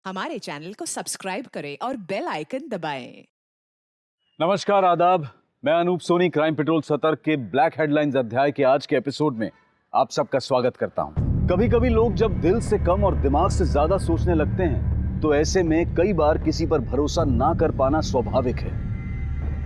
हमारे चैनल को सब्सक्राइब करें और बेल आइकन दबाएं। नमस्कार, आदाब। मैं अनूप सोनी क्राइम पेट्रोल सतर्क के ब्लैक हेडलाइंस अध्याय के आज के एपिसोड में आप सबका स्वागत करता हूं। कभी कभी लोग जब दिल से कम और दिमाग से ज्यादा सोचने लगते हैं तो ऐसे में कई बार किसी पर भरोसा ना कर पाना स्वाभाविक है।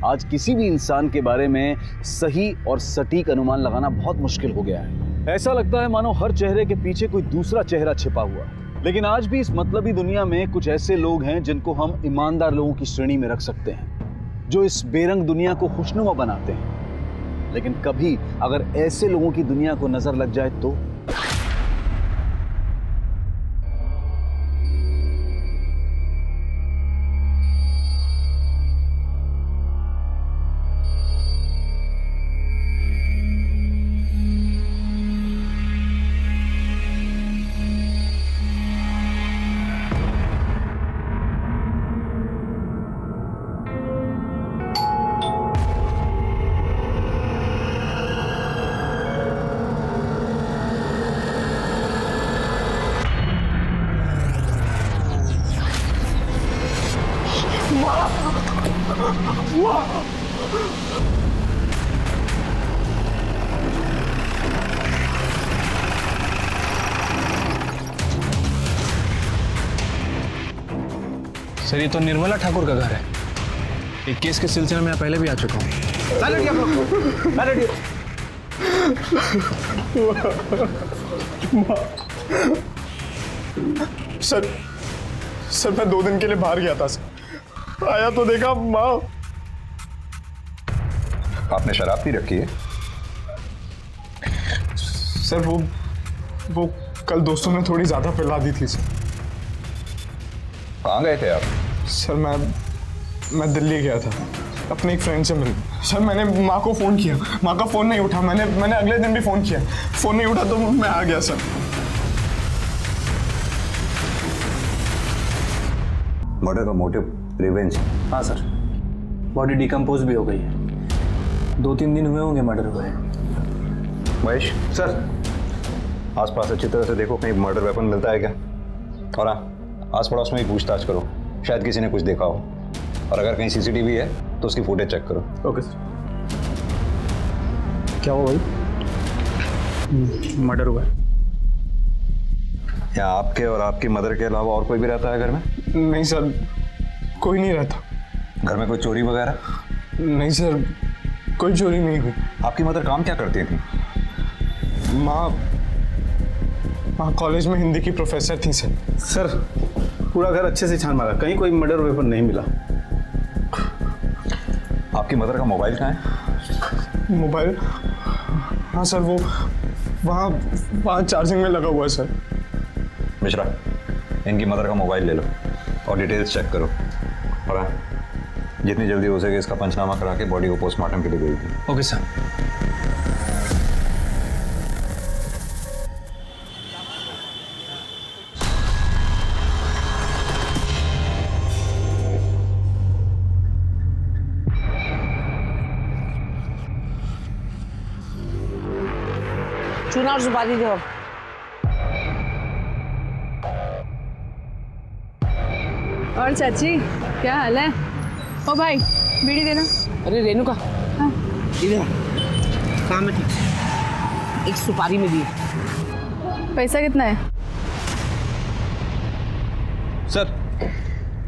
आज किसी भी इंसान के बारे में सही और सटीक अनुमान लगाना बहुत मुश्किल हो गया है। ऐसा लगता है मानो हर चेहरे के पीछे कोई दूसरा चेहरा छिपा हुआ। लेकिन आज भी इस मतलबी दुनिया में कुछ ऐसे लोग हैं जिनको हम ईमानदार लोगों की श्रेणी में रख सकते हैं, जो इस बेरंग दुनिया को खुशनुमा बनाते हैं। लेकिन कभी अगर ऐसे लोगों की दुनिया को नजर लग जाए तो सर, ये तो निर्मला ठाकुर का घर है। एक केस के सिलसिले में मैं पहले भी आ चुका हूँ। सर मैं 2 दिन के लिए बाहर गया था सर। आया तो देखा माँ। आपने शराब पी रखी है? सर वो कल दोस्तों ने थोड़ी ज्यादा पिला दी थी सर। कहाँ गए थे आप? सर मैं दिल्ली गया था अपने एक फ्रेंड से मिलने। सर मैंने माँ को फोन किया, माँ का फोन नहीं उठा। मैंने अगले दिन भी फोन किया, फोन नहीं उठा तो मैं आ गया सर। मर्डर का मोटिव रिवेंज? हाँ सर, बॉडी डिकम्पोज भी हो गई है। 2-3 दिन हुए होंगे मर्डर हुए। महेश सर, आसपास अच्छी तरह से देखो, कहीं मर्डर वेपन मिलता है क्या। और हाँ, आस पड़ोस में भी पूछताछ करो, शायद किसी ने कुछ देखा हो। और अगर कहीं सीसीटीवी है तो उसकी फुटेज चेक करो। Okay sir. क्या हुआ भाई? मर्डर हुआ है। यहाँ आपके और आपकी मदर के अलावा और कोई भी रहता है घर में? नहीं सर, कोई नहीं रहता। घर में कोई चोरी वगैरह? नहीं सर, कोई चोरी नहीं हुई। आपकी मदर काम क्या करती थी? माँ कॉलेज में हिंदी की प्रोफेसर थी सर। सर, पूरा घर अच्छे से छान मारा, कहीं कोई मर्डर वेपन नहीं मिला। आपकी मदर का मोबाइल कहाँ है? मोबाइल? हाँ सर, वो वहाँ चार्जिंग में लगा हुआ है सर। मिश्रा, इनकी मदर का मोबाइल ले लो और डिटेल्स चेक करो। और हाँ, जितनी जल्दी हो सके इसका पंचनामा करा के बॉडी को पोस्टमार्टम के लिए भेज दो। Okay sir. चूना और सुपारी दो। और चाची, क्या हाल है? ओ भाई, बीड़ी देना। अरे रेणुका, हाँ। इधर काम में थी, एक सुपारी में दी। पैसा कितना है? सर,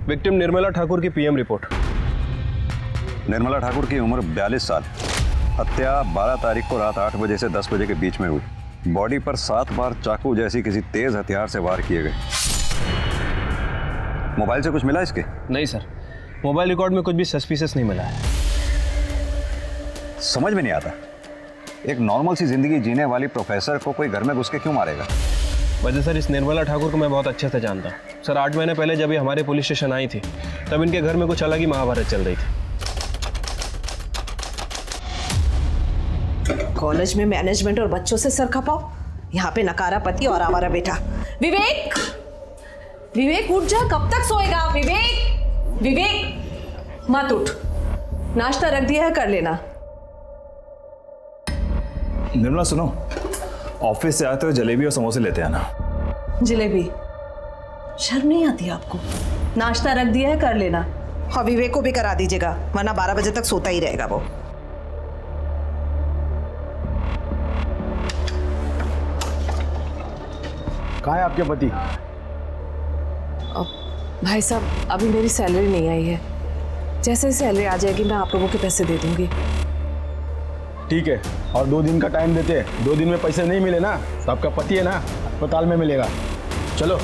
विक्टिम निर्मला ठाकुर की पीएम रिपोर्ट। निर्मला ठाकुर की उम्र 42 साल। हत्या 12 तारीख को रात 8 बजे से 10 बजे के बीच में हुई। बॉडी पर 7 बार चाकू जैसी किसी तेज हथियार से वार किए गए। मोबाइल से कुछ मिला इसके? नहीं सर, मोबाइल रिकॉर्ड में कुछ भी सस्पिशियस नहीं मिला है। समझ में नहीं आता, एक नॉर्मल सी जिंदगी जीने वाली प्रोफेसर को कोई घर में घुस के क्यों मारेगा? वजह सर, इस निर्मला ठाकुर को मैं बहुत अच्छे से जानता हूँ सर। 8 महीने पहले जब ये हमारे पुलिस स्टेशन आई थी तब इनके घर में कुछ अलग ही महाभारत चल रही थी। कॉलेज में मैनेजमेंट और बच्चों से सर खपाओ, यहाँ पे नकारा पति और आवारा बेटा। विवेक, विवेक उठ जा, कब तक सोएगा? विवेक, विवेक मत उठ, नाश्ता रख दिया है, कर लेना। निर्मला सुनो, ऑफिस से आते हुए जलेबी और समोसे लेते आना। जलेबी? शर्म नहीं आती आपको? नाश्ता रख दिया है, कर लेना। और विवेक को भी करा दीजिएगा, वरना 12 बजे तक सोता ही रहेगा वो। कहाँ है आपके पति? भाई साहब, अभी मेरी सैलरी नहीं आई है। जैसे ही सैलरी आ जाएगी मैं आप लोगों के पैसे दे दूंगी। ठीक है, और 2 दिन का टाइम देते हैं। 2 दिन में पैसे नहीं मिले ना तो आपका पति है ना अस्पताल में मिलेगा। चलो।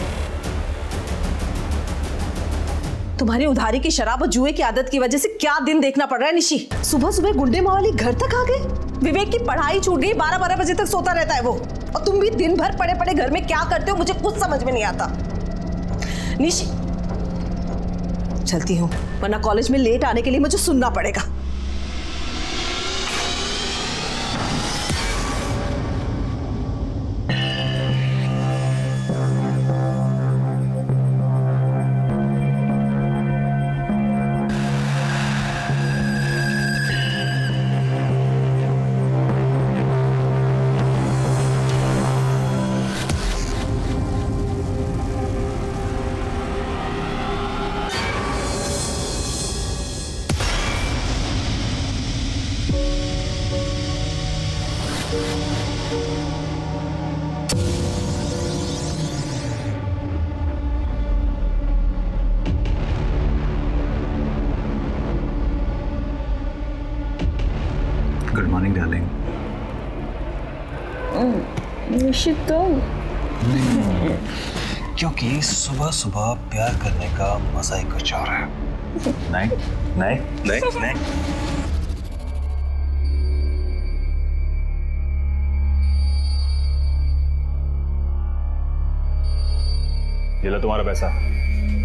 तुम्हारी उधारी की शराब और जुए की आदत की वजह से क्या दिन देखना पड़ रहा है निशी। सुबह सुबह गुंडे मावाली घर तक आ गए। विवेक की पढ़ाई छूट गई, 12-12 बजे तक सोता रहता है वो। और तुम भी दिन भर पड़े पड़े घर में क्या करते हो, मुझे कुछ समझ में नहीं आता। निशी, चलती हूँ, वरना कॉलेज में लेट आने के लिए मुझे सुनना पड़ेगा। Good morning darling. निशी तो क्योंकि सुबह सुबह प्यार करने का मजा ही कुछ और है। नहीं नहीं नहीं नहीं। ये लो तुम्हारा पैसा,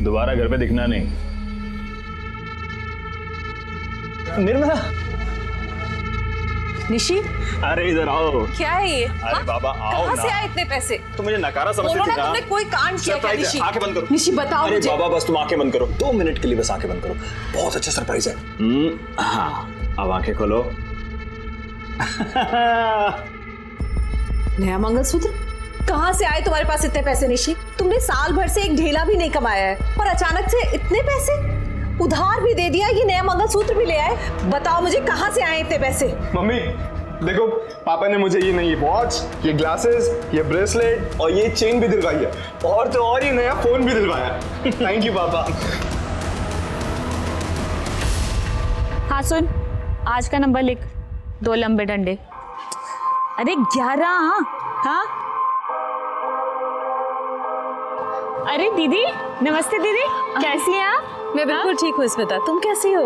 दोबारा घर पे दिखना नहीं। निर्मला, निशी, अरे इधर आओ। क्या है ये? अरे बाबा आओ कहाँ ना। से आए इतने पैसे? तो मुझे नकारा समझ बोलो थी ना, ना। तुमने कोई कांड किया क्या? निशी, आंखें बंद करो। निशी बताओ अरे मुझे। बाबा बस तुम आंखें बंद करो, 2 मिनट के लिए बस आंखें बंद करो। बहुत अच्छा सरप्राइज है। हाँ, अब आंखें खोलो। नया मंगलसूत्र? कहाँ से आए तुम्हारे पास इतने पैसे निशी? तुमने साल भर से एक ढेला भी नहीं कमाया है और अचानक से इतने पैसे? उधार भी दे दिया, ये नया मंगलसूत्र भी ले आए। बताओ मुझे कहाँ से आए इतने पैसे? मम्मी देखो, पापा ने मुझे ये नई वॉच, ये ग्लासेस, ये ब्रेसलेट और ये चेन भी दिलवाई है, और तो और ये नया फोन भी दिलवाया। थैंक यू पापा। हाँ सुन, आज का नंबर लिख, 2 लंबे डंडे। अरे 11। हाँ अरे दीदी, नमस्ते दीदी, कैसी हैं आप? मैं बिल्कुल ठीक हूँ स्मिता, तुम कैसी हो?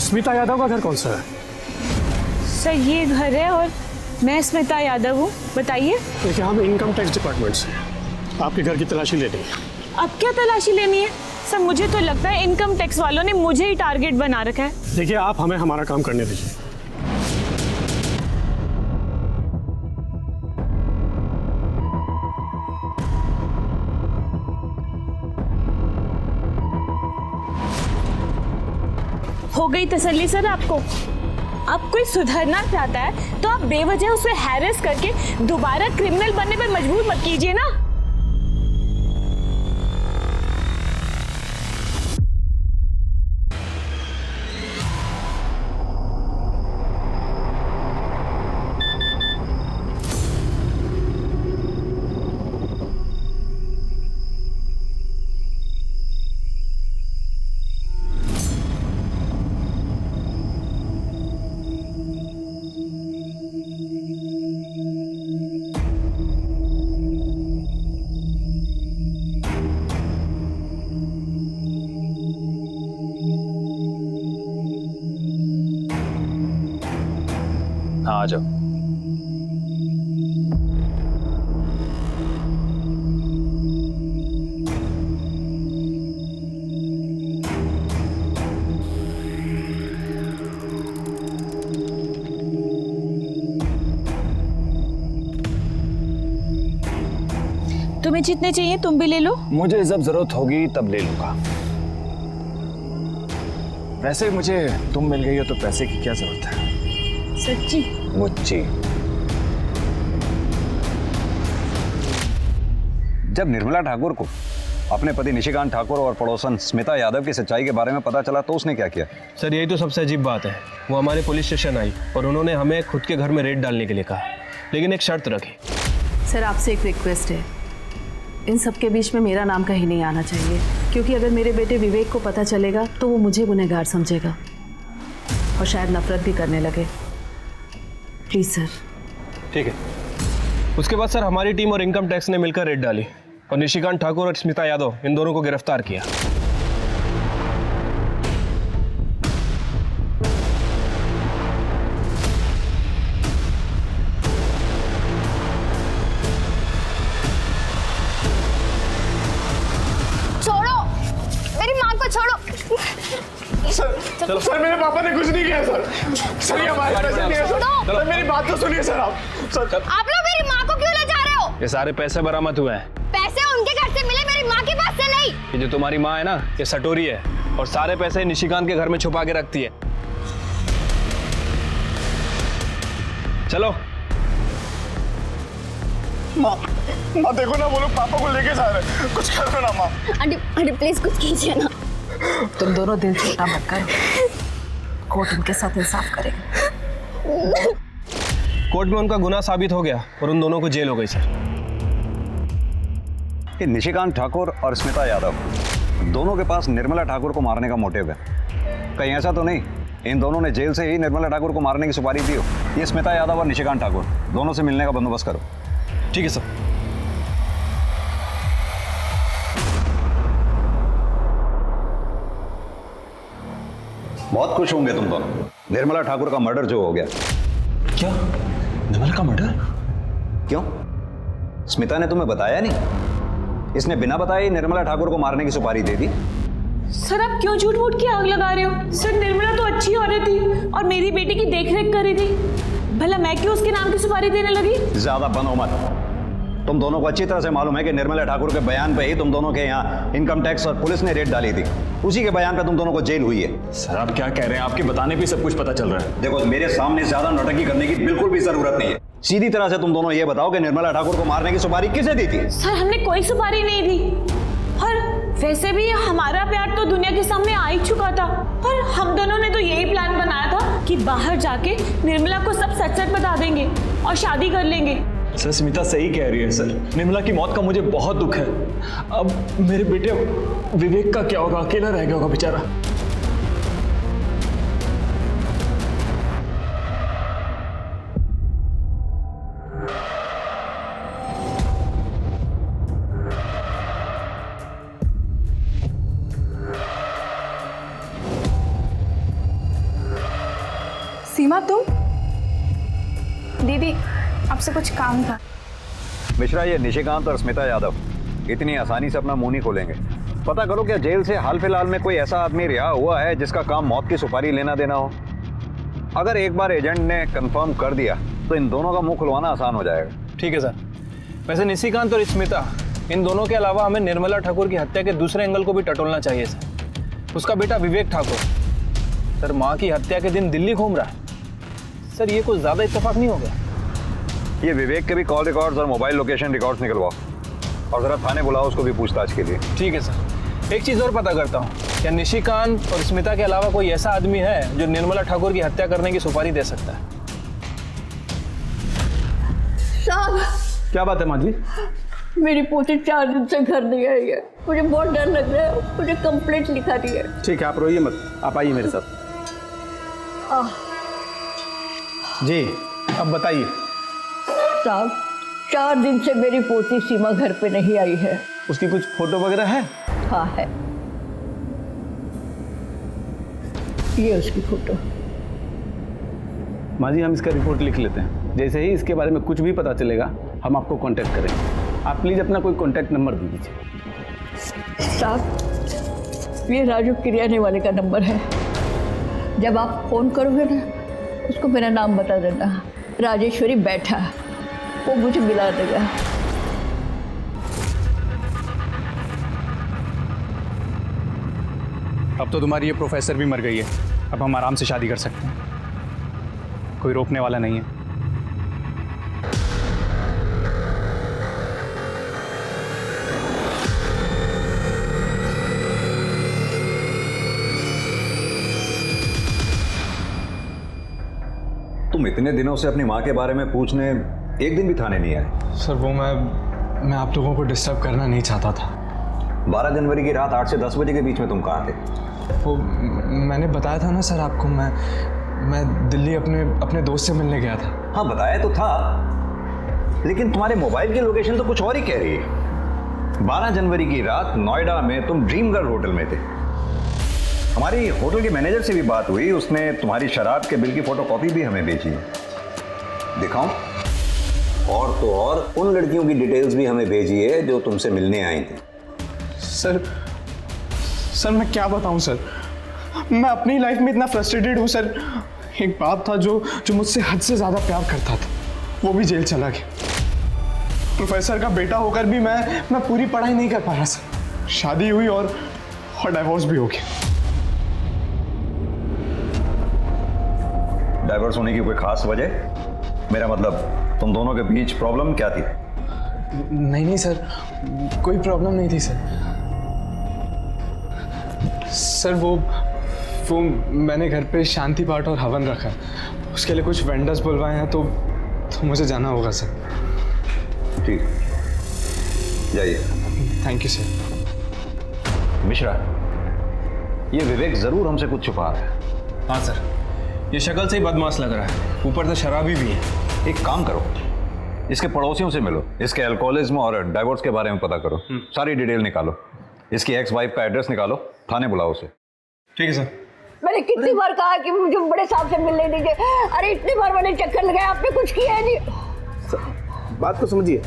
स्मिता यादव का घर कौन सा है? सर ये घर है और मैं स्मिता यादव हूँ। बताइए। देखिए, हम इनकम टैक्स डिपार्टमेंट से आपके घर की तलाशी लेनी है। अब क्या तलाशी लेनी है? सर मुझे तो लगता है इनकम टैक्स वालों ने मुझे ही टारगेट बना रखा है। देखिए, आप हमें हमारा काम करने दीजिए। हो गई तसल्ली सर आपको? अब कोई सुधरना चाहता है तो आप बेवजह उसे हैरेस करके दोबारा क्रिमिनल बनने पर मजबूर मत कीजिए ना। हाँ आ जाओ। तुम्हें जितने चाहिए तुम भी ले लो। मुझे जब जरूरत होगी तब ले लूंगा। वैसे मुझे तुम मिल गई हो तो पैसे की क्या जरूरत है? सच्ची। मुच्ची। जब निर्मला ठाकुर को अपने पति निशिकांत ठाकुर और पड़ोसन स्मिता यादव की सच्चाई के बारे में पता चला तो उसने क्या किया? सर यही तो सबसे अजीब बात है। वो हमारे पुलिस स्टेशन आई और उन्होंने हमें खुद के घर में रेड डालने के लिए कहा, लेकिन एक शर्त रखी। सर आपसे एक रिक्वेस्ट है, इन सब के बीच में मेरा नाम कहीं नहीं आना चाहिए, क्योंकि अगर मेरे बेटे विवेक को पता चलेगा तो वो मुझे गुनहगार समझेगा और शायद नफरत भी करने लगे। Please sir. ठीक है। उसके बाद सर हमारी टीम और इनकम टैक्स ने मिलकर रेड डाली और निशिकांत ठाकुर और स्मिता यादव इन दोनों को गिरफ्तार किया। छोड़ो मेरी माँ को, छोड़ो। सर मेरे पापा ने कुछ नहीं किया सर ये हमारे पैसे नहीं है सर मेरी बात तो सुनिए सर आप। सर आप लोग मेरी माँ को क्यों ले जा रहे हो? ये सारे पैसे बरामद हुए हैं। पैसे उनके घर से मिले, मेरी माँ के पास से नहीं। ये जो तुम्हारी माँ है ना, ये सटोरी है और सारे पैसे निशिकांत के घर में छुपा के रखती है। चलो। माँ देखो ना, वो लोग पापा को लेके जा रहे हैं, कुछ करो ना माँ। आंटी प्लीज कुछ कीजिए ना। तुम दोनों दिल छोटा मत करो, कोर्ट उनके साथ इंसाफ करेगा। कोर्ट में उनका गुनाह साबित हो गया और उन दोनों को जेल हो गई सर। कि निशिकांत ठाकुर और स्मिता यादव दोनों के पास निर्मला ठाकुर को मारने का मोटिव है। कहीं ऐसा तो नहीं इन दोनों ने जेल से ही निर्मला ठाकुर को मारने की सुपारी दी हो? ये स्मिता यादव और निशिकांत ठाकुर दोनों से मिलने का बंदोबस्त करो। ठीक है सर। बहुत खुश होंगे तुम दोनों, निर्मला ठाकुर का मर्डर जो हो गया। क्या? निर्मला का मर्डर? क्यों? स्मिता ने तुम्हें बताया नहीं? इसने बिना बताए निर्मला ठाकुर को मारने की सुपारी दे दी। सर आप क्यों झूठ मूठ की आग लगा रहे हो? सर निर्मला तो अच्छी औरत थी और मेरी बेटी की देखरेख कर रही थी, भला मैं क्यों उसके नाम की सुपारी देने लगी? ज्यादा बनो मत। तुम दोनों को अच्छी तरह से मालूम है कि निर्मला ठाकुर के बयान पे ही तुम दोनों के यहाँ इनकम टैक्स और पुलिस ने रेड डाली थी। उसी के बयान पे तुम दोनों को जेल हुई है। सर आप क्या कह रहे हैं? आपके बताने पे सब कुछ पता चल रहा है। देखो मेरे सामने ज्यादा नौटंकी करने की बिल्कुल भी जरूरत नहीं है। सीधी तरह से तुम दोनों ये बताओ कि निर्मला ठाकुर को मारने की सुपारी किसे दी थी? सर हमने कोई सुपारी नहीं दी, और वैसे भी हमारा प्यार तो दुनिया के सामने आ ही चुका था, और हम दोनों ने तो यही प्लान बनाया था कि बाहर जाके निर्मला को सब सच सच बता देंगे और शादी कर लेंगे। सर स्मिता सही कह रही है सर, निर्मला की मौत का मुझे बहुत दुख है। अब मेरे बेटे विवेक का क्या होगा? अकेला रह गया होगा बेचारा। सीमा तुम? दीदी आपसे कुछ काम था। मिश्रा, ये निशिकांत और स्मिता यादव इतनी आसानी से अपना मुंह नहीं खोलेंगे। पता करो क्या जेल से हाल फिलहाल में कोई ऐसा आदमी रिहा हुआ है जिसका काम मौत की सुपारी लेना देना हो? अगर एक बार एजेंट ने कंफर्म कर दिया तो इन दोनों का मुंह खुलवाना आसान हो जाएगा। ठीक है सर। वैसे निशिकांत और स्मिता इन दोनों के अलावा हमें निर्मला ठाकुर की हत्या के दूसरे एंगल को भी टटोलना चाहिए सर। उसका बेटा विवेक ठाकुर सर माँ की हत्या के दिन दिल्ली घूम रहा है। सर ये कुछ ज्यादा इत्तेफाक नहीं हो गया? ये विवेक के भी कॉल रिकॉर्ड्स और मोबाइल लोकेशन रिकॉर्ड्स निकलवाओ और जरा थाने बुलाओ उसको भी पूछताछ के लिए। ठीक है सर। एक चीज और पता करता हूँ, क्या निशिकांत और स्मिता के अलावा कोई ऐसा आदमी है जो निर्मला ठाकुर की हत्या करने की सुपारी दे सकता है? साहब क्या बात है माँ जी? मेरी पोती 4 दिन से घर नहीं आई है, मुझे बहुत डर लग रहा है, मुझे कंप्लेंट लिखा दी है। ठीक है, आप रोइए मत, आप आइए मेरे साथ। जी अब बताइए। साहब 4 दिन से मेरी पोती सीमा घर पे नहीं आई है। उसकी कुछ फोटो वगैरह है? हाँ है, ये उसकी फोटो। माँ जी हम इसका रिपोर्ट लिख लेते हैं, जैसे ही इसके बारे में कुछ भी पता चलेगा हम आपको कांटेक्ट करेंगे। आप प्लीज़ अपना कोई कांटेक्ट नंबर दे दीजिए। साहब ये राजू किरियाने वाले का नंबर है, जब आप फ़ोन करोगे ना उसको मेरा नाम बता देना, राजेश्वरी बैठा, वो मुझे मिला देगा। अब तो तुम्हारी ये प्रोफेसर भी मर गई है, अब हम आराम से शादी कर सकते हैं। कोई रोकने वाला नहीं है। तुम इतने दिनों से अपनी माँ के बारे में पूछने एक दिन भी थाने नहीं आए। सर वो मैं आप लोगों को डिस्टर्ब करना नहीं चाहता था। 12 जनवरी की रात 8 से 10 बजे के बीच में तुम कहाँ थे? वो मैंने बताया था ना सर आपको, मैं दिल्ली अपने दोस्त से मिलने गया था। हाँ बताया तो था, लेकिन तुम्हारे मोबाइल की लोकेशन तो कुछ और ही कह रही है। 12 जनवरी की रात नोएडा में तुम ड्रीम गर्ल होटल में थे। हमारी होटल के मैनेजर से भी बात हुई, उसने तुम्हारी शराब के बिल की फोटोकॉपी भी हमें भेजी है। दिखाऊं? और तो और उन लड़कियों की डिटेल्स भी हमें भेजी है जो तुमसे मिलने आई थी। सर मैं क्या बताऊं सर, मैं अपनी लाइफ में इतना फ्रस्ट्रेटेड हूं सर। एक बाप था जो मुझसे हद से ज्यादा प्यार करता था, वो भी जेल चला गया। प्रोफेसर का बेटा होकर भी मैं पूरी पढ़ाई नहीं कर पाया सर। शादी हुई और डाइवोर्स भी हो गया। डाइवोर्स होने की कोई खास वजह? मेरा मतलब तुम दोनों के बीच प्रॉब्लम क्या थी? नहीं सर, कोई प्रॉब्लम नहीं थी सर। वो मैंने घर पे शांति पाठ और हवन रखा है, उसके लिए कुछ वेंडर्स बुलवाए हैं, तो मुझे जाना होगा सर। ठीक, जाइए। Thank you sir. मिश्रा, ये विवेक जरूर हमसे कुछ छुपा रहा है। हाँ सर, ये शक्ल से ही बदमाश लग रहा है, ऊपर से शराबी भी है। एक काम करो, इसके पड़ोसियों से मिलो, इसके अल्कोहलिज्म और डाइवोर्स के बारे में पता करो, सारी डिटेल निकालो, इसकी एक्स वाइफ का एड्रेस निकालो, थाने बुलाओ उसे। ठीक है सर। मैंने कितनी बार कहा कि मुझे बड़े साहब से मिलने दीजिए। अरे इतनी बार मैंने चक्कर लगाया, आपने कुछ किया नहीं। बात को समझिए।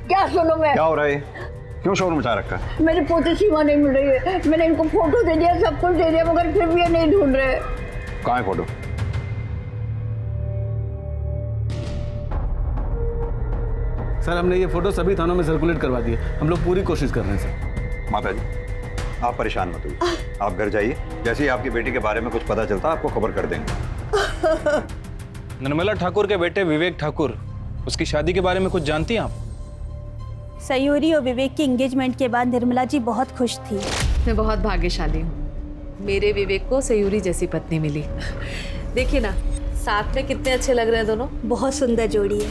क्या सुनो मैं? क्या हो रहा है? क्यों शोर मचा रखा है? मेरी पोती सीमा नहीं मिल रही है। मैंने इनको फोटो दे दिया, सब कुछ दे दिया, मगर फिर भी ये नहीं ढूंढ रहे। कहाँ है फोटो? सर हमने ये फोटो सभी थानों में सर्कुलेट करवा दिए, हम लोग पूरी कोशिश कर रहे हैं सर। माता जी, आप परेशान मत होइए, आप घर जाइए, जैसे ही आपकी बेटी के बारे में कुछ पता चलता आपको खबर कर देंगे। निर्मला ठाकुर के बेटे विवेक ठाकुर, उसकी शादी के बारे में कुछ जानती हैं आप? सयूरी और विवेक की एंगेजमेंट के बाद निर्मला जी बहुत खुश थी। मैं बहुत भाग्यशाली हूँ, मेरे विवेक को सयूरी जैसी पत्नी मिली। देखिए ना, साथ में कितने अच्छे लग रहे हैं दोनों। बहुत सुंदर जोड़ी है।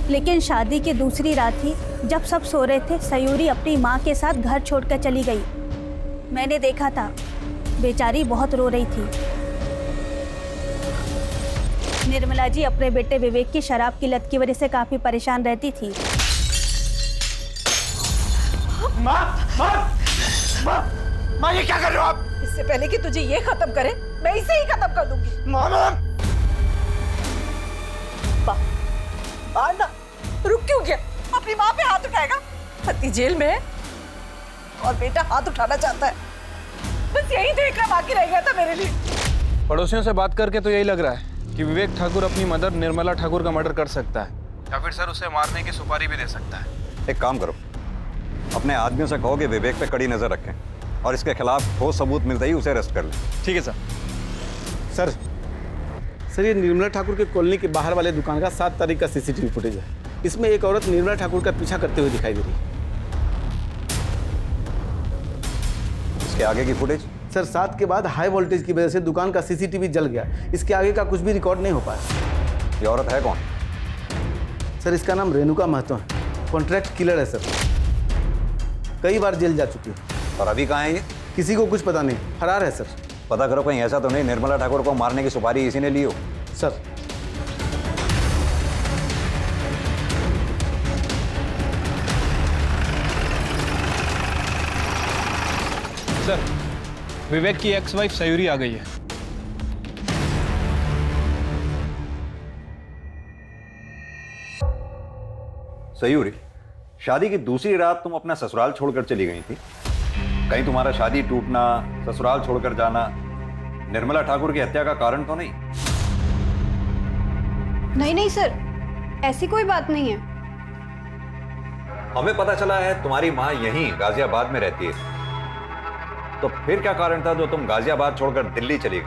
लेकिन शादी की दूसरी रात ही जब सब सो रहे थे, सयूरी अपनी माँ के साथ घर छोड़कर चली गई। मैंने देखा था, बेचारी बहुत रो रही थी। निर्मला जी अपने बेटे विवेक की शराब की लत की वजह से काफी परेशान रहती थी। माँ ये क्या कर रहे हो आप? इससे पहले कि तुझे ये खत्म करे, मैं इसे ही खत्म कर दूंगी। मामा! ना, रुक क्यों गया? अपनी माँ पे हाथ उठाएगा? पति जेल में है और बेटा हाथ उठाना चाहता है। बस यही देखना बाकी रह गया था मेरे लिए। पड़ोसियों से बात करके तो यही लग रहा है कि विवेक ठाकुर अपनी मदर निर्मला ठाकुर का मर्डर कर सकता है, या फिर सर उसे मारने की सुपारी भी दे सकता है। एक काम करो, अपने आदमियों से कहो कि विवेक पे कड़ी नजर रखें और इसके खिलाफ ठोस सबूत मिलते ही उसे अरेस्ट कर लें। ठीक है सर। सर ये निर्मला ठाकुर के कॉलोनी के बाहर वाले दुकान का 7 तारीख का सीसीटीवी फुटेज है। इसमें एक औरत निर्मला ठाकुर का पीछा करते हुए दिखाई दे रही है। इसके आगे की फुटेज? सर 7 के बाद हाई वोल्टेज की वजह से दुकान का सीसीटीवी जल गया, इसके आगे का कुछ भी रिकॉर्ड नहीं हो पाया। ये औरत है कौन? सर इसका नाम रेणुका महतो है, कॉन्ट्रैक्ट किलर है सर, कई बार जेल जा चुकी है। और अभी कहाँ है ये? किसी को कुछ पता नहीं, फरार है सर। पता करो कहीं ऐसा तो नहीं निर्मला ठाकुर को मारने की सुपारी इसी ने ली हो। सर सर विवेक की एक्स वाइफ सयूरी आ गई है। सयूरी, शादी की दूसरी रात तुम अपना ससुराल छोड़कर चली गई थी। कहीं तुम्हारा शादी टूटना, ससुराल छोड़कर जाना निर्मला ठाकुर की हत्या का कारण तो नहीं? नहीं सर, ऐसी कोई बात नहीं है। हमें पता चला है तुम्हारी माँ यहीं गाजियाबाद में रहती है, तो फिर क्या कारण था जो तुम गाजियाबाद छोड़कर दिल्ली चली गई?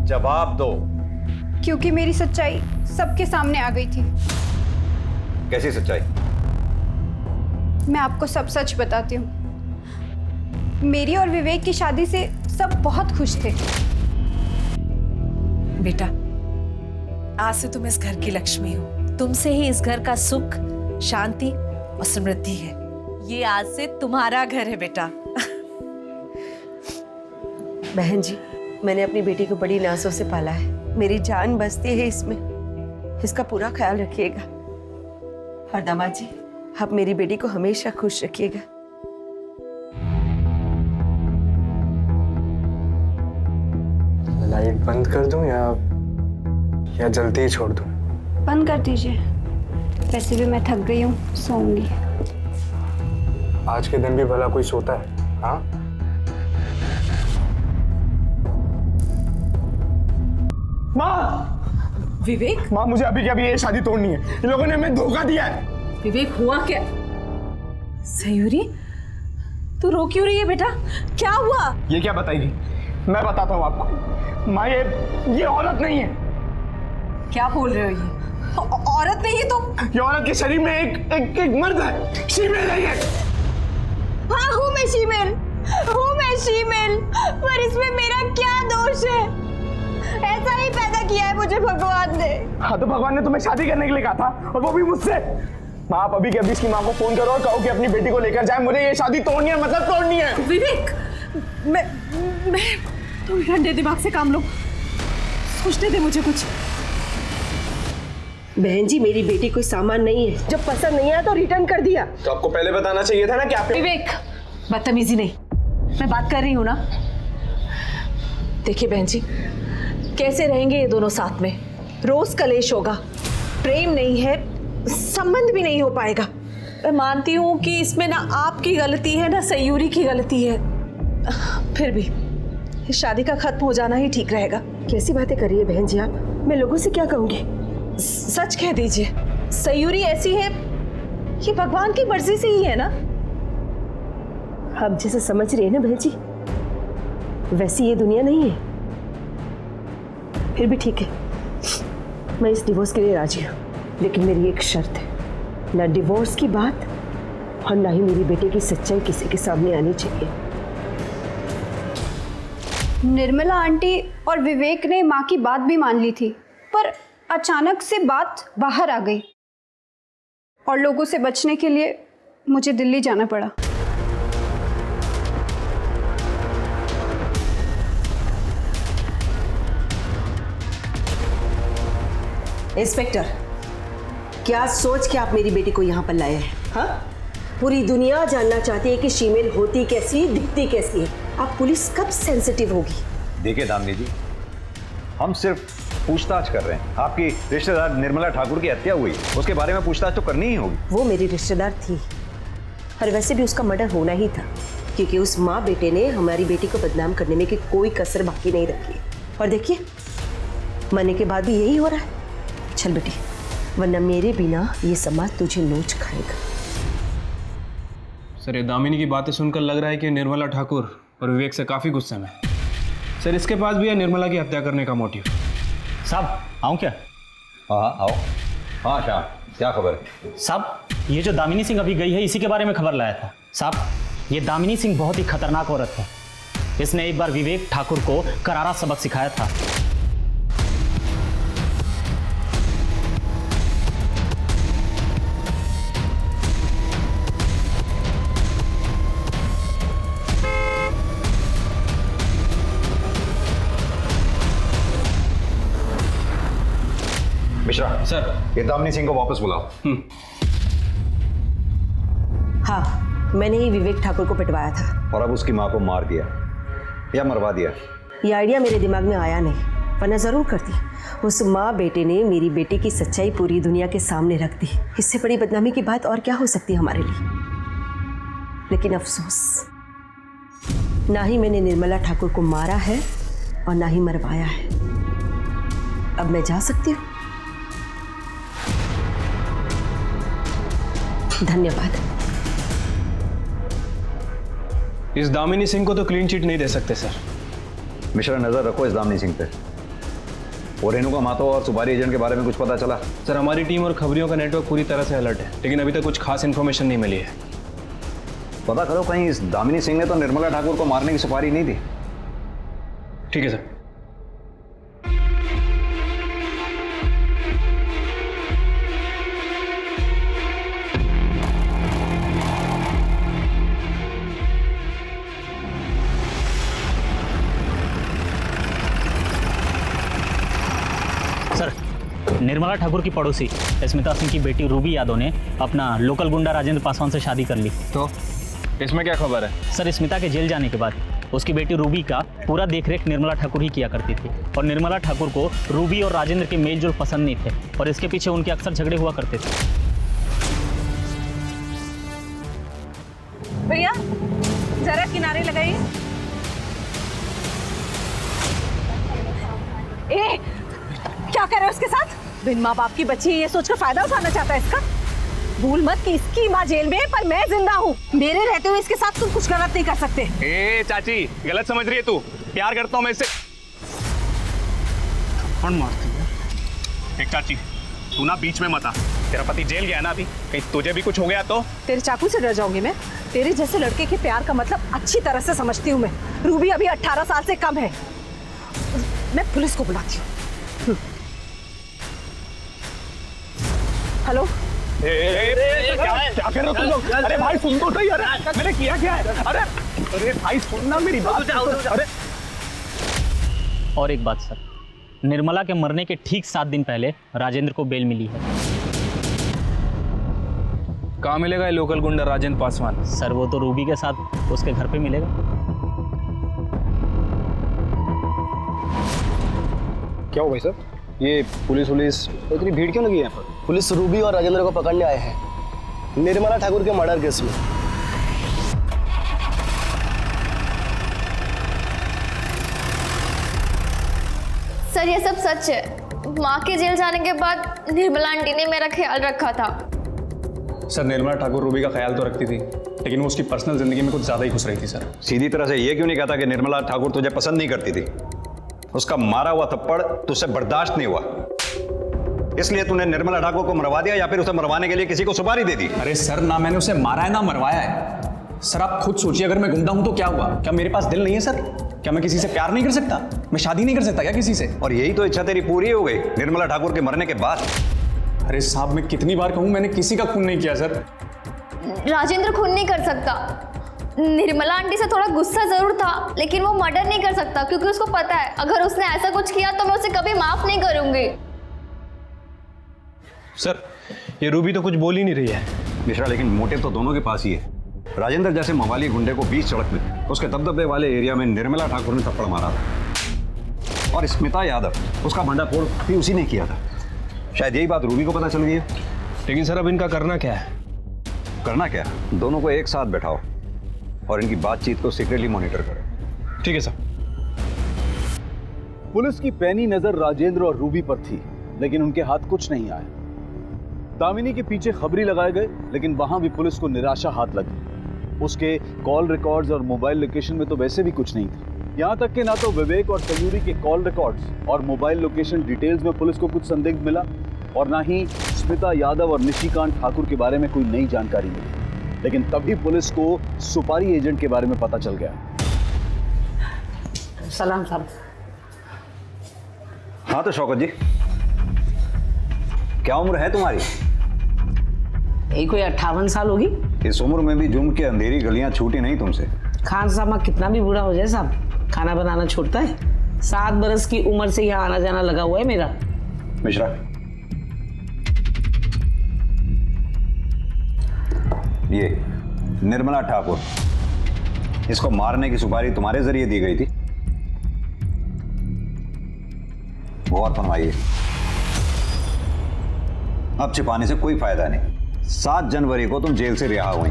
जवाब दो। क्योंकि मेरी सच्चाई सबके सामने आ गई थी। कैसी सच्चाई? मैं आपको सब सच बताती हूँ। मेरी और विवेक की शादी से सब बहुत खुश थे। बेटा, आज से तुम इस घर की लक्ष्मी हो। तुमसे ही इस घर का सुख, शांति और समृद्धि है। ये आज से तुम्हारा घर है बेटा। बहन जी, मैंने अपनी बेटी को बड़ी नाजों से पाला है। मेरी जान बसती है इसमें। इसका पूरा ख्याल रखिएगा। और दामाद जी, आप मेरी बेटी को हमेशा खुश रखिएगा। लाइट बंद कर दूं या जल्दी ही छोड़ दूं? बंद कर दीजिए। वैसे भी मैं थक गई हूँ, सोऊंगी। आज के दिन भी भला कोई सोता है? हाँ, माँ! विवेक, माँ, मुझे अभी के अभी ये शादी तोड़नी है। इन लोगों ने हमें धोखा दिया है। विवेक, हुआ क्या? सयूरी, तू रो क्यों रही है बेटा? क्या हुआ? ये क्या बताएगी? मैं बताता हूँ आपको। माँ, ये औरत नहीं है। क्या बोल रहे हो? ये औरत नहीं है तो? ये औरत के शरीर में एक मर्द है। शीमेल है ये। हाँ, हूँ मैं शीमेल। पर इसमें मेरा क्या दोष है? ऐसा ही पैदा किया है मुझे भगवान ने। हाँ, तो भगवान ने तुम्हें शादी करने के लिए कहा था, और वो भी मुझसे। माँ, आप अभी के अभी इसकी माँ को फोन करो और कहो कि अपनी बेटी को लेकर जाए। मुझे ये शादी तोड़नी है, मतलब तोड़नी है। विवेक, मैं तुम ठंडे दिमाग से काम लो। सोचने दे मुझे कुछ। बहन जी, मेरी बेटी कोई सामान नहीं है। जब पसंद नहीं आया तो रिटर्न कर दिया। तो आपको पहले बताना चाहिए था ना कि आप। विवेक, बदतमीजी नहीं, मैं बात कर रही हूँ ना। देखिए बहन जी, कैसे रहेंगे ये दोनों साथ में? रोज कलेश होगा, प्रेम नहीं है, संबंध भी नहीं हो पाएगा। मैं मानती हूँ कि इसमें ना आपकी गलती है ना सयूरी की गलती है, फिर भी इस शादी का खत्म हो जाना ही ठीक रहेगा। कैसी बातें कर रही है बहन जी आप? मैं लोगों से क्या कहूँगी? सच कह दीजिए, सयूरी ऐसी है, ये भगवान की मर्जी से ही है ना। आप जैसे समझ रही है ना बहन जी, वैसी ये दुनिया नहीं है। फिर भी ठीक है, मैं इस डिवोर्स के लिए राजी हूँ, लेकिन मेरी एक शर्त है। ना डिवोर्स की बात और ना ही मेरी बेटे की सच्चाई किसी के सामने आनी चाहिए। निर्मला आंटी और विवेक ने माँ की बात भी मान ली थी, पर अचानक से बात बाहर आ गई और लोगों से बचने के लिए मुझे दिल्ली जाना पड़ा। इंस्पेक्टर, क्या सोच के आप मेरी बेटी को यहाँ पर लाए हैं? हाँ, पूरी दुनिया जानना चाहती है कि शीमेल होती कैसी, दिखती कैसी है। आप पुलिस कब सेंसिटिव होगी? देखिए दामिनी जी, हम सिर्फ पूछताछ कर रहे हैं। आपकी रिश्तेदार निर्मला ठाकुर की हत्या हुई, उसके बारे में पूछताछ तो करनी ही होगी। वो मेरी रिश्तेदार थी, और वैसे भी उसका मर्डर होना ही था, क्योंकि उस माँ बेटे ने हमारी बेटी को बदनाम करने में की कोई कसर बाकी नहीं रखी। और देखिए, मरने के बाद भी यही हो रहा है। चल बेटी, वरना मेरे बिना ये समाज तुझे नोच खाएगा। सर, ये दामिनी की बातें सुनकर लग रहा है कि निर्मला ठाकुर और विवेक से काफ़ी गुस्से में। सर, इसके पास भी है निर्मला की हत्या करने का मोटिव। साहब, आऊँ क्या? हाँ आओ। हाँ शाह, क्या खबर है? साहब, ये जो दामिनी सिंह अभी गई है, इसी के बारे में खबर लाया था। साहब, ये दामिनी सिंह बहुत ही खतरनाक औरत है। इसने एक बार विवेक ठाकुर को करारा सबक सिखाया था। मिश्रा सर, ये दामिनी सिंह को वापस बुलाओ। हाँ, मैंने ही विवेक ठाकुर को पिटवाया था। और अब उसकी माँ को मार दिया या मरवा दिया? ये आइडिया मेरे दिमाग में आया नहीं, वरना जरूर करती। उस माँ बेटे ने मेरी बेटी की सच्चाई पूरी दुनिया के सामने रख दी। इससे बड़ी बदनामी की बात और क्या हो सकती है हमारे लिए? लेकिन अफसोस, ना ही मैंने निर्मला ठाकुर को मारा है और ना ही मरवाया है। अब मैं जा सकती हूँ। धन्यवाद। इस दामिनी सिंह को तो क्लीन चिट नहीं दे सकते सर। मिश्रा, नजर रखो इस दामिनी सिंह पे। और रेणुका मातो और सुपारी एजेंट के बारे में कुछ पता चला? सर हमारी टीम और खबरियों का नेटवर्क पूरी तरह से अलर्ट है, लेकिन अभी तक कुछ खास इन्फॉर्मेशन नहीं मिली है। पता करो, कहीं इस दामिनी सिंह ने तो निर्मला ठाकुर को मारने की सुपारी नहीं दी। ठीक है सर। सर, निर्मला ठाकुर की पड़ोसी स्मिता सिंह की बेटी रूबी यादव ने अपना लोकल गुंडा राजेंद्र पासवान से शादी कर ली। तो इसमें क्या खबर है? सर, स्मिता के जेल जाने के बाद उसकी बेटी रूबी का पूरा देखरेख निर्मला ठाकुर ही किया करती थी, और निर्मला ठाकुर को रूबी और राजेंद्र के मेल जोल पसंद नहीं थे, और इसके पीछे उनके अक्सर झगड़े हुआ करते थे। भैया जरा किनारे लगाइए। ए, क्या कर रहे हो उसके साथ? बिन माँ बाप की बच्ची ये सोचकर फायदा उठाना चाहता है इसका। भूल मत कि इसकी माँ जेल में, पर मैं जिंदा हूँ। मेरे रहते हुए इसके साथ तुम कुछ गलत नहीं कर सकते। ए चाची, गलत समझ रही है तू। प्यार करता हूँ मैं इससे। कौन मारती है? एक चाची, तू ना बीच में मत आ। तेरा पति जेल गया ना अभी, कहीं तुझे भी कुछ हो गया तो? तेरे चाकू से डर जाऊंगी मैं? तेरे जैसे लड़के के प्यार का मतलब अच्छी तरह से समझती हूँ मैं। रूबी अभी 18 साल से कम है। मैं पुलिस को बुलाती हूँ। क्या हेलो, कर रहे हो तुम लोग? अरे भाई सुन तो सही। अरे मैंने किया क्या है? अरे भाई सुनना मेरी बात। अरे और एक बात सर, निर्मला के मरने के ठीक 7 दिन पहले राजेंद्र को बेल मिली है। कहाँ मिलेगा ये लोकल गुंडा राजेंद्र पासवान? सर वो तो रूबी के साथ उसके घर पे मिलेगा। क्या हो भाई साहब? ये पुलिस इतनी भीड़ क्यों लगी है यहाँ पर? पुलिस रूबी और राजेंद्र को पकड़ने आए हैं निर्मला ठाकुर के मर्डर केस में। सर ये सब सच है। माँ के जेल जाने के बाद निर्मला आंटी ने मेरा ख्याल रखा था। सर, निर्मला ठाकुर रूबी का ख्याल तो रखती थी, लेकिन वो उसकी पर्सनल जिंदगी में कुछ ज्यादा ही घुस रही थी सर। सीधी तरह से ये क्यों नहीं कहता कि निर्मला ठाकुर तुझे पसंद नहीं करती थी? उसका मारा हुआ थप्पड़ तुझसे बर्दाश्त नहीं हुआ, इसलिए तूने निर्मला ठाकुर को मरवा दिया, या फिर उसे मरवाने के लिए किसी को सुपारी दे दी? अरे सर, ना मैंने उसे मारा है ना मरवाया है। सर आप खुद सोचिए, अगर मैं गुंडा हूं तो क्या हुआ? क्या मेरे पास दिल नहीं है सर? क्या मैं किसी से प्यार नहीं कर सकता? मैं शादी नहीं कर सकता क्या किसी से? और यही तो इच्छा तेरी पूरी हो गई निर्मला ठाकुर के मरने के बाद। अरे साहब, मैं कितनी बार कहूं, मैंने किसी का खून नहीं किया सर। राजेंद्र खून नहीं कर सकता। निर्मला आंटी से थोड़ा गुस्सा जरूर था, लेकिन वो मर्डर नहीं कर सकता, क्योंकि उसको पता है अगर उसने ऐसा कुछ किया तो मैं उसे कभी माफ नहीं करूंगी। सर, ये रूबी तो कुछ बोल ही नहीं रही है। मिश्रा, लेकिन मोटिव तो दोनों के पास ही है। राजेंद्र जैसे मवाली गुंडे को बीच सड़क में उसके दबदबे वाले एरिया में निर्मला ठाकुर ने थप्पड़ मारा था, और स्मिता यादव उसका भंडाफोड़ भी उसी ने किया था। शायद यही बात रूबी को पता चल गई है। लेकिन सर अब इनका करना क्या है? करना क्या? दोनों को एक साथ बैठाओ और इनकी बातचीत को सीक्रेटली मॉनिटर करो। ठीक है सर। पुलिस की पैनी नजर राजेंद्र और रूबी पर थी, लेकिन उनके हाथ कुछ नहीं आया। दामिनी के पीछे खबरी लगाए गए, लेकिन वहां भी पुलिस को निराशा हाथ लगी। उसके कॉल रिकॉर्ड्स और मोबाइल लोकेशन में तो वैसे भी कुछ नहीं था। यहां तक कि ना तो विवेक और सयूरी के कॉल रिकॉर्ड्स और मोबाइल लोकेशन डिटेल्स में पुलिस को कुछ संदिग्ध मिला, और ना ही स्मिता यादव और निशिकांत ठाकुर के बारे में कोई नई जानकारी मिली। लेकिन तभी पुलिस को सुपारी एजेंट के बारे में पता चल गया। सलाम साहब। हाँ तो शौकत जी, क्या उम्र है तुम्हारी? यही कोई 58 साल होगी। इस उम्र में भी जुम्म की अंधेरी गलियां छूटी नहीं तुमसे। खान साहब कितना भी बूढ़ा हो जाए साहब, खाना बनाना छोड़ता है। 7 बरस की उम्र से यहाँ आना जाना लगा हुआ है मेरा। मिश्रा, ये निर्मला ठाकुर, इसको मारने की सुपारी तुम्हारे जरिए दी गई थी। गौर फरमाइए, अब छिपाने से कोई फायदा नहीं। 7 जनवरी को तुम जेल से रिहा हुई।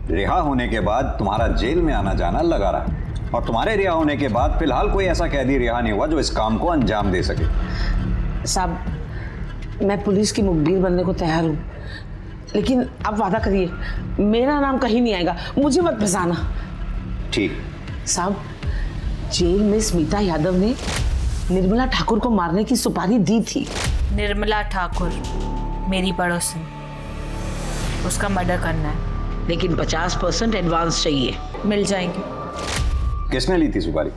रिहा होने के बाद तुम्हारा जेल में आना जाना लगा रहा, और तुम्हारे रिहा होने के बाद फिलहाल कोई ऐसा कैदी रिहा नहीं हुआ जो इस काम को अंजाम दे सके। साहब, मैं पुलिस की मुखबिर बनने को तैयार हूँ, लेकिन आप वादा करिए मेरा नाम कहीं नहीं आएगा, मुझे मत फंसाना। ठीक। साहब, जेल में स्मिता यादव ने निर्मला ठाकुर को मारने की सुपारी दी थी। निर्मला ठाकुर मेरी पड़ोसन, उसका मर्डर करना है। लेकिन 50% एडवांस चाहिए। मिल जाएंगे। किसने ली थी सुपारी?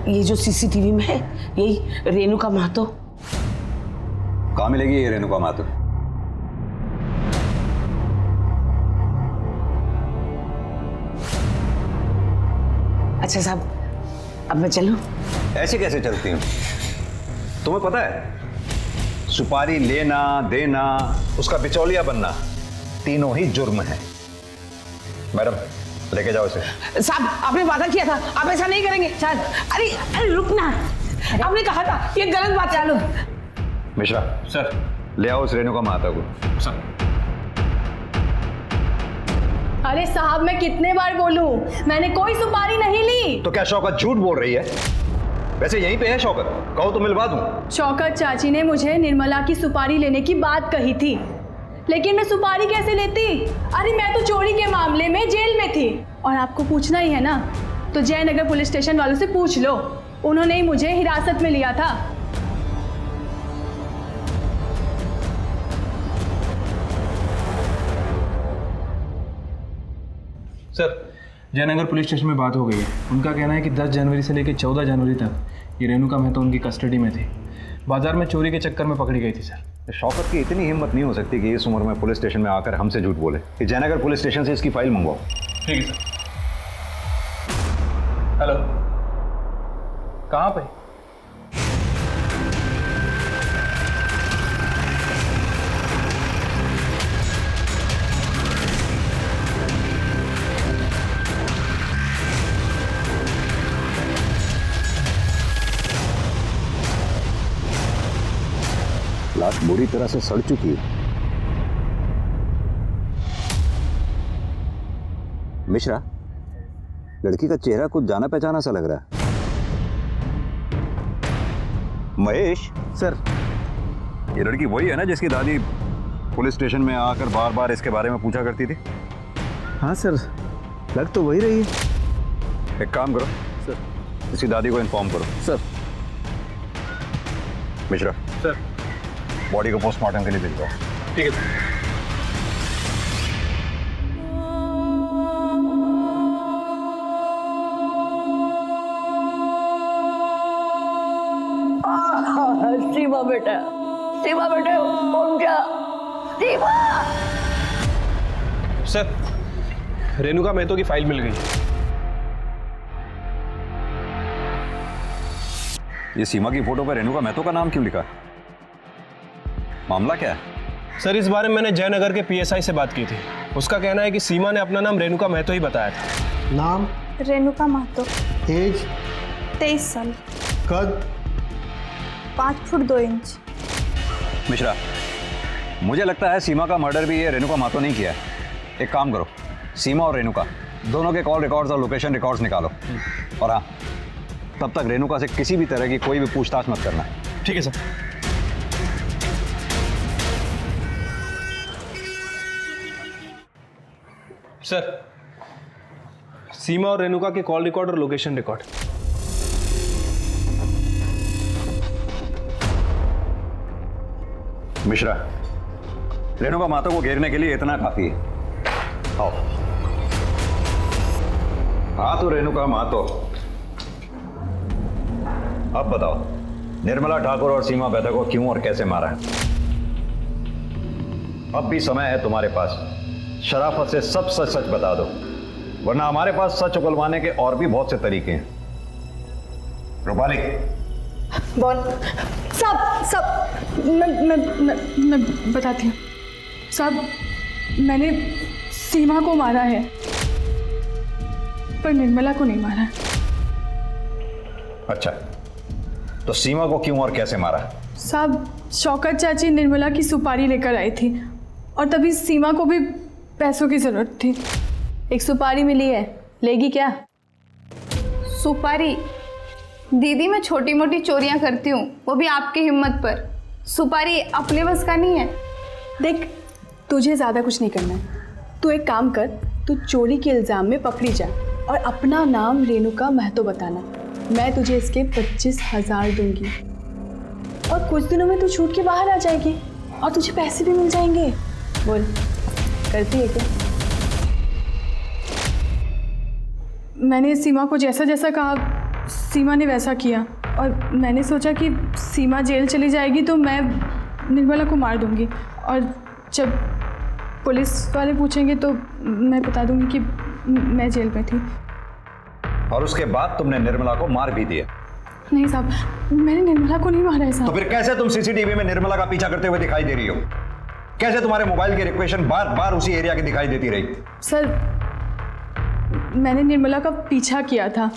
ये जो सीसीटीवी में है, यही रेणुका महतो। कहाँ मिलेगी ये रेणुका महतो? अच्छा साहब, अब मैं चलूं? ऐसे कैसे चलती हूँ? तुम्हें पता है सुपारी लेना, देना, उसका बिचौलिया बनना, तीनों ही जुर्म है। मैडम लेके जाओ इसे। साहब आपने वादा किया था, आप ऐसा नहीं करेंगे। चल, अरे अरे रुकना, आपने कहा था, ये गलत बात। चलो मिश्रा सर, ले आओ उस रेणुका महतो को। सर। अरे साहब मैं कितने बार बोलूं, मैंने कोई सुपारी नहीं ली। तो क्या शौकत झूठ बोल रही है? वैसे यहीं पे है शौकत, कहो तो मिलवा दूं। शौकत चाची ने मुझे निर्मला की सुपारी लेने की बात कही थी, लेकिन मैं सुपारी कैसे लेती? अरे मैं तो चोरी के मामले में जेल में थी। और आपको पूछना ही है ना, तो जयनगर पुलिस स्टेशन वालों से पूछ लो, उन्होंने ही मुझे हिरासत में लिया था। सर, जयनगर पुलिस स्टेशन में बात हो गई है। उनका कहना है कि 10 जनवरी से लेकर 14 जनवरी तक ये रेणुका महतो उनकी कस्टडी में थी। बाजार में चोरी के चक्कर में पकड़ी गई थी सर। शौकत की इतनी हिम्मत नहीं हो सकती कि इस उम्र में पुलिस स्टेशन में आकर हमसे झूठ बोले। कि जयनगर पुलिस स्टेशन से इसकी फाइल मंगवाओ। ठीक है सर। हेलो, कहाँ पे? लाश बुरी तरह से सड़ चुकी है। मिश्रा, लड़की का चेहरा कुछ जाना पहचाना सा लग रहा है। महेश सर, ये लड़की वही है ना जिसकी दादी पुलिस स्टेशन में आकर बार बार इसके बारे में पूछा करती थी? हाँ सर, लग तो वही रही है। एक काम करो सर, इसकी दादी को इन्फॉर्म करो। सर। मिश्रा सर, बॉडी को पोस्टमार्टम के लिए भेज दो। ठीक है। सीमा बेटा, सीमा बेटा, उठ जा। सीमा! सर, रेणुका महतो की फाइल मिल गई। ये सीमा की फोटो पर रेणुका महतो का नाम क्यों लिखा? मामला क्या है? सर, इस बारे में मैंने जयनगर के पीएसआई से बात की थी। उसका कहना है कि सीमा ने अपना नाम रेणुका महतो ही बताया था। नाम? रेणुका महतो। एज? 23 साल। कद? 5 फुट 2 इंच। मिश्रा, मुझे लगता है सीमा का मर्डर भी ये रेणुका महतो नहीं किया है। एक काम करो, सीमा और रेणुका दोनों के कॉल रिकॉर्ड्स और लोकेशन रिकॉर्ड्स निकालो। और हाँ, तब तक रेणुका से किसी भी तरह की कोई भी पूछताछ मत करना। ठीक है सर। सर, सीमा और रेणुका के कॉल रिकॉर्ड और लोकेशन रिकॉर्ड। मिश्रा, रेणुका महतो को घेरने के लिए इतना काफी है। आओ। हाँ तो रेणुका महतो, अब बताओ निर्मला ठाकुर और सीमा बेटा को क्यों और कैसे मारा है? अब भी समय है तुम्हारे पास, शराफत से सब सच सच बता दो, वरना हमारे पास सच उगलवाने के और भी बहुत से तरीके हैं। रूपाली। बोल। सब मैं बताती हूँ साहब, मैंने सीमा को मारा है पर निर्मला को नहीं मारा। अच्छा, तो सीमा को क्यों और कैसे मारा? साहब, शौकत चाची निर्मला की सुपारी लेकर आई थी और तभी सीमा को भी पैसों की जरूरत थी। एक सुपारी मिली है, लेगी क्या? सुपारी? दीदी मैं छोटी मोटी चोरियां करती हूँ, वो भी आपकी हिम्मत पर। सुपारी अपने बस का नहीं है। देख, तुझे ज़्यादा कुछ नहीं करना है। तू एक काम कर, तू चोरी के इल्ज़ाम में पकड़ी जा और अपना नाम रेणुका महतो बताना। मैं तुझे इसके 25,000 दूंगी और कुछ दिनों में तू छूट के बाहर आ जाएगी और तुझे पैसे भी मिल जाएंगे। बोल, करती है क्या? मैंने सीमा को जैसा जैसा कहा सीमा ने वैसा किया और मैंने सोचा कि सीमा जेल चली जाएगी तो मैं निर्मला को मार दूंगी और जब पुलिस वाले पूछेंगे तो मैं बता दूंगी कि मैं जेल में थी। और उसके बाद तुमने निर्मला को मार भी दिया? नहीं साहब, मैंने निर्मला को नहीं मारा है साहब। तो फिर कैसे तुम सीसीटीवी में निर्मला का पीछा करते हुए दिखाई दे रही हो? कैसे तुम्हारे मोबाइल की रिक्वेशन बार बार उसी एरिया की दिखाई देती रही? सर, मैंने निर्मला का पीछा किया था,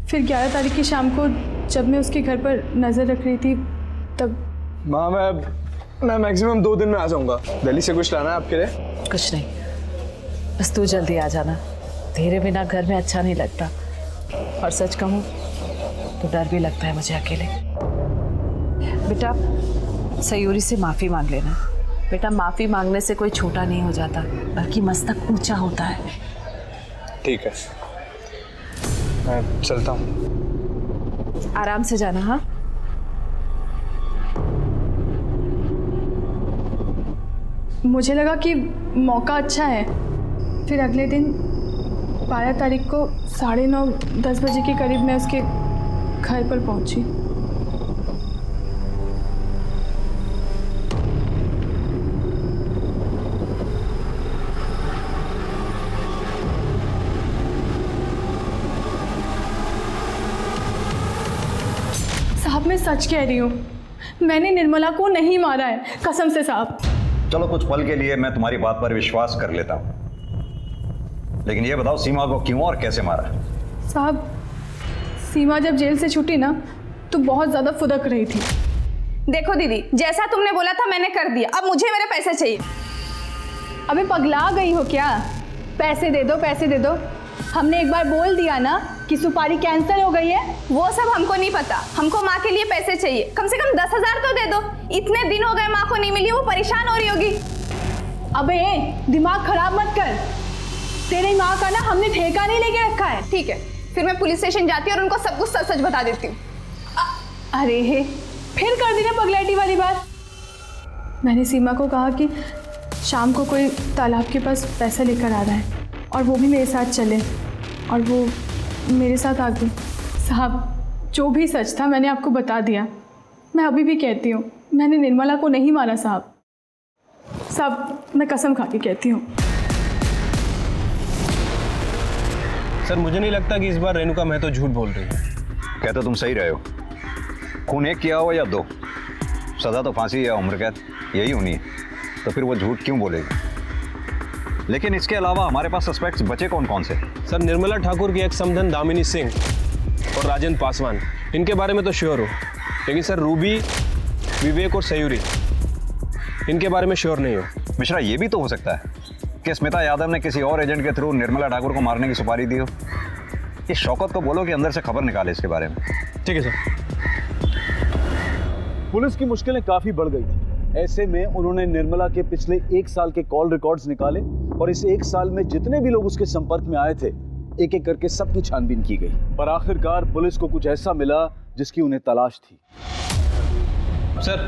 फिर 11 तारीख की शाम को जब मैं उसके घर पर नज़र रख रही थी तब। माँ, मैं मैक्सिमम 2 दिन में आ जाऊंगा। दिल्ली से कुछ लाना है आपके लिए? कुछ नहीं, बस तू जल्दी आ जाना। तेरे बिना घर में अच्छा नहीं लगता और सच कहूँ तो डर भी लगता है मुझे अकेले। बेटा, सयूरी से माफ़ी मांग लेना। बेटा, माफ़ी मांगने से कोई छोटा नहीं हो जाता बल्कि मस्तक ऊंचा होता है। ठीक है, मैं चलता हूँ। आराम से जाना। हाँ, मुझे लगा कि मौका अच्छा है, फिर अगले दिन 12 तारीख को 9:30-10 बजे के करीब मैं उसके घर पर पहुंची। साहब, मैं सच कह रही हूँ, मैंने निर्मला को नहीं मारा है, कसम से साहब। चलो, कुछ पल के लिए मैं तुम्हारी बात पर विश्वास कर लेता हूँ, लेकिन ये बताओ सीमा को क्यों और कैसे मारा? साहब, सीमा जब जेल से छूटी ना तो बहुत ज़्यादा फुदक रही थी। देखो दीदी, जैसा तुमने बोला था मैंने कर दिया, अब मुझे मेरे पैसे चाहिए। अबे पगला गई हो क्या? पैसे दे दो, पैसे दे दो। हमने एक बार बोल दिया ना कि सुपारी कैंसिल हो गई है। वो सब हमको नहीं पता, हमको माँ के लिए पैसे चाहिए। कम से कम 10,000 तो दे दो। इतने दिन हो गए माँ को नहीं मिली, वो परेशान हो रही होगी। अबे दिमाग खराब मत कर, तेरी माँ का ना हमने ठेका नहीं लेके रखा है। ठीक है, फिर मैं पुलिस स्टेशन जाती हूँ और उनको सब कुछ सच सच बता देती हूँ। अरे हे, फिर कर दी ना पगलैटी वाली बात। मैंने सीमा को कहा कि शाम को कोई तालाब के पास पैसा लेकर आ रहा है और वो भी मेरे साथ चले, और वो मेरे साथ आ गई। साहब, जो भी सच था मैंने आपको बता दिया। मैं अभी भी कहती हूँ, मैंने निर्मला को नहीं मारा साहब। साहब, मैं कसम खा के कहती हूँ। सर, मुझे नहीं लगता कि इस बार रेणुका महतो झूठ बोल रही है। कहते तुम सही रहे हो। खून एक किया हो या 2, सजा तो फांसी या उम्र कैद यही होनी है, तो फिर वो झूठ क्यों बोलेगी? लेकिन इसके अलावा हमारे पास सस्पेक्ट्स बचे कौन कौन से? सर, निर्मला ठाकुर की एक्स समधन दामिनी सिंह और राजेंद्र पासवान, इनके बारे में तो श्योर हो, लेकिन सर रूबी, विवेक और सयूरी, इनके बारे में श्योर नहीं हो। मिश्रा, ये भी तो हो सकता है कि स्मिता यादव ने किसी और एजेंट के थ्रू निर्मला ठाकुर को मारने की सुपारी दी हो। ये शौकत को बोलो कि अंदर से खबर निकाले इसके बारे में। ठीक है सर। पुलिस की मुश्किलें काफी बढ़ गई थी। ऐसे में उन्होंने निर्मला के पिछले 1 साल के कॉल रिकॉर्ड्स निकाले और इस 1 साल में जितने भी लोग उसके संपर्क में आए थे, एक एक करके सबकी छानबीन की गई। पर आखिरकार पुलिस को कुछ ऐसा मिला जिसकी उन्हें तलाश थी। सर,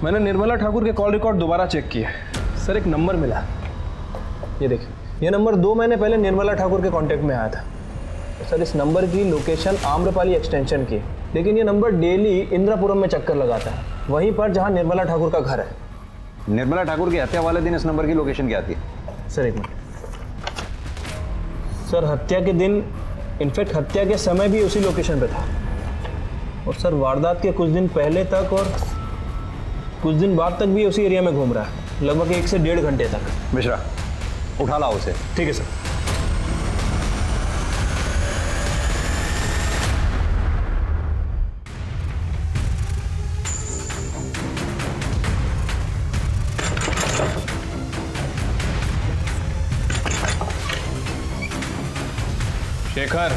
मैंने निर्मला ठाकुर के कॉल रिकॉर्ड दोबारा चेक किए। सर, एक नंबर मिला, ये देखिए, ये नंबर 2 महीने पहले निर्मला ठाकुर के कांटेक्ट में आया था। सर, इस नंबर की लोकेशन आम्रपाली एक्सटेंशन की, लेकिन ये नंबर डेली इंद्रापुरम में चक्कर लगाता है, वहीं पर जहां निर्मला ठाकुर का घर है। निर्मला ठाकुर की हत्या वाले दिन इस नंबर की लोकेशन क्या थी? सर, एक मिनट। सर, हत्या के दिन, इनफैक्ट हत्या के समय भी उसी लोकेशन पे था, और सर वारदात के कुछ दिन पहले तक और कुछ दिन बाद तक भी उसी एरिया में घूम रहा है, लगभग 1 से 1.5 घंटे तक। मिश्रा, उठा लाओ उसे। ठीक है सर। शेखर,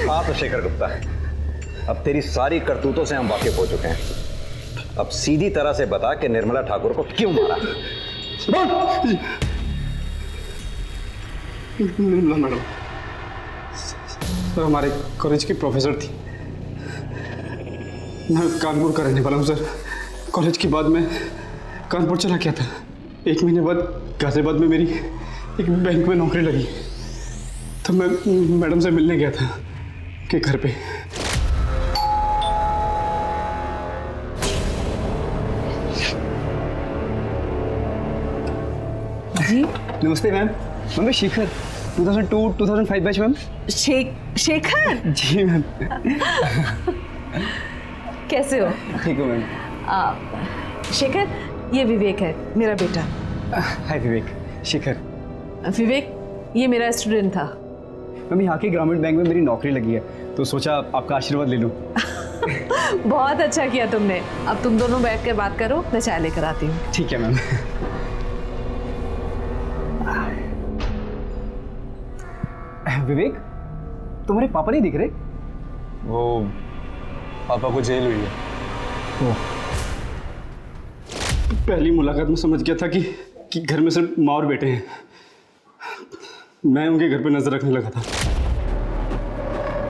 हाँ तो शेखर गुप्ता, अब तेरी सारी करतूतों से हम वाकिफ हो चुके हैं। अब सीधी तरह से बता कि निर्मला ठाकुर को क्यों मारा? निर्मला मैडम सर हमारे कॉलेज की प्रोफेसर थी। मैं कानपुर का रहने वाला हूँ सर। कॉलेज के बाद मैं कानपुर चला गया था। 1 महीने बाद गाजियाबाद में मेरी एक बैंक में नौकरी लगी, तो मैं मैडम से मिलने गया था के घर पे। जी नमस्ते मैम। मैं Shekhar 2002-2005 batch ma'am. Shekhar ji ma'am. कैसे हो? ठीक हो मैम। शेखर, ये विवेक है, मेरा बेटा। हाय विवेक। शेखर। विवेक, ये मेरा स्टूडेंट था। मैम यहाँ के ग्रामीण बैंक में मेरी नौकरी लगी है, तो सोचा आपका आशीर्वाद ले लूँ। बहुत अच्छा किया तुमने। अब तुम दोनों बैठ कर बात करो, मैं चाय लेकर आती हूँ। ठीक है मैम। विवेक, तुम्हारे पापा नहीं दिख रहे? वो पापा को जेल हुई है। पहली मुलाकात में समझ गया था कि घर में सिर्फ माँ और बेटे हैं। मैं उनके घर पे नजर रखने लगा था,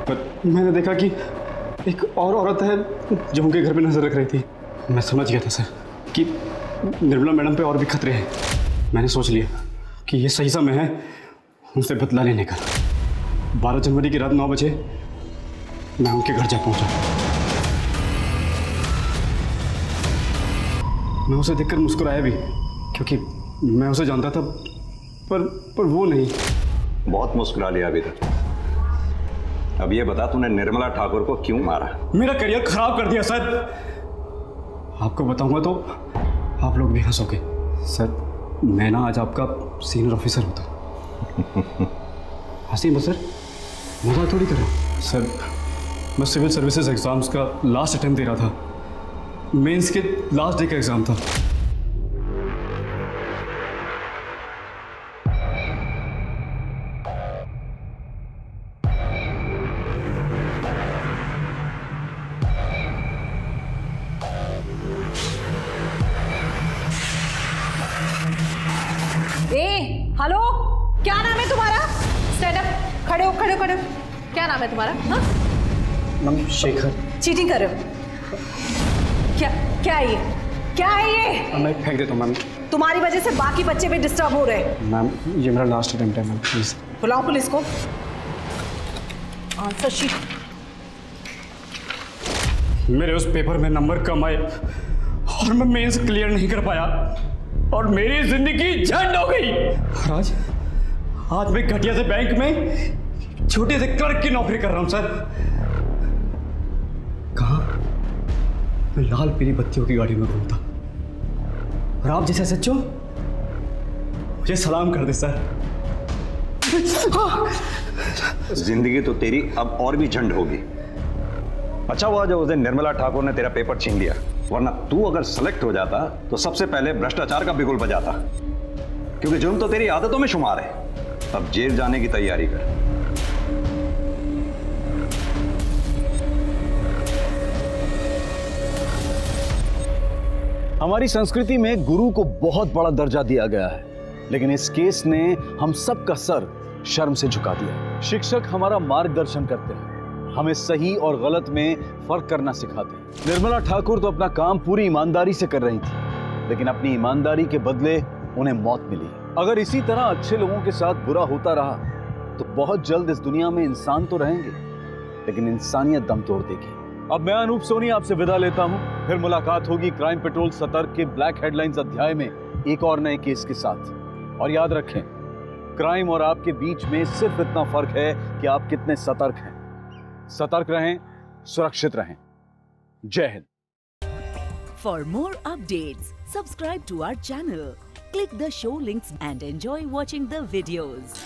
पर मैंने देखा कि एक और औरत है जो उनके घर पे नजर रख रही थी। मैं समझ गया था सर कि निर्मला मैडम पे और भी खतरे हैं। मैंने सोच लिया कि ये सही समय है उनसे बदला लेने का। 12 जनवरी की रात 9 बजे मैं उनके घर जा पहुंचा। मैं उसे देखकर मुस्कुराया भी, क्योंकि मैं उसे जानता था, पर वो नहीं। बहुत मुस्कुरा लिया अभी तक। अब ये बता, तूने निर्मला ठाकुर को क्यों मारा? मेरा करियर खराब कर दिया सर। आपको बताऊंगा तो आप लोग भी हंसोगे सर। मैं ना आज आपका सीनियर ऑफिसर होता। हंसी मत सर, मजाक थोड़ी करो सर। मैं सिविल सर्विसेज एग्जाम्स का लास्ट अटेम्प्ट दे रहा था। मेंस के लास्ट डे का एग्जाम था। हेलो, क्या नाम है तुम्हारा? स्टैंड अप, खड़े हो खड़े हो खड़े हो। क्या नाम है तुम्हारा? हाँ, मैम शेखर। चीटिंग कर रहे हो क्या? क्या है ये? क्या है ये? मैं फेंक देता हूँ मैम। तुम्हारी वजह से बाकी बच्चे भी डिस्टर्ब हो रहे हैं। मैम ये मेरा लास्ट अटेम्प्ट है मैम, प्लीज। बुलाओ पुलिस को। Answer sheet. मेरे उस पेपर में नंबर कम आए और मैं मेंस क्लियर नहीं कर पाया और मेरी जिंदगी झंड हो गई। आज मैं घटिया से बैंक में छोटे से क्लर्क की नौकरी कर रहा हूं सर। कहाँ? मैं लाल पीली बत्तियों की गाड़ी में घूमता, और आप जैसे सच्चो मुझे सलाम कर दे सर। जिंदगी तो तेरी अब और भी झंड होगी। अच्छा हुआ जो उस दिन निर्मला ठाकुर ने तेरा पेपर छीन लिया, वरना तू अगर सेलेक्ट हो जाता तो सबसे पहले भ्रष्टाचार का बिगुल बजाता, क्योंकि जुर्म तो तेरी आदतों में शुमार है। अब जेल जाने की तैयारी कर। हमारी संस्कृति में गुरु को बहुत बड़ा दर्जा दिया गया है, लेकिन इस केस ने हम सबका सर शर्म से झुका दिया। शिक्षक हमारा मार्गदर्शन करते हैं, हमें सही और गलत में फर्क करना सिखाते हैं। निर्मला ठाकुर तो अपना काम पूरी ईमानदारी से कर रही थी, लेकिन अपनी ईमानदारी के बदले उन्हें मौत मिली। अगर इसी तरह अच्छे लोगों के साथ बुरा होता रहा तो बहुत जल्द इस दुनिया में इंसान तो रहेंगे, लेकिन इंसानियत दम तोड़ देगी। अब मैं अनूप सोनी आपसे विदा लेता हूं। फिर मुलाकात होगी क्राइम पेट्रोल सतर्क के ब्लैक हेडलाइंस अध्याय में एक और नए केस के साथ। और याद रखें, क्राइम और आपके बीच में सिर्फ इतना फर्क है कि आप कितने सतर्क हैं। सतर्क रहें, सुरक्षित रहें। जय Hind. For more updates, subscribe to our channel, click the show links and enjoy watching the videos.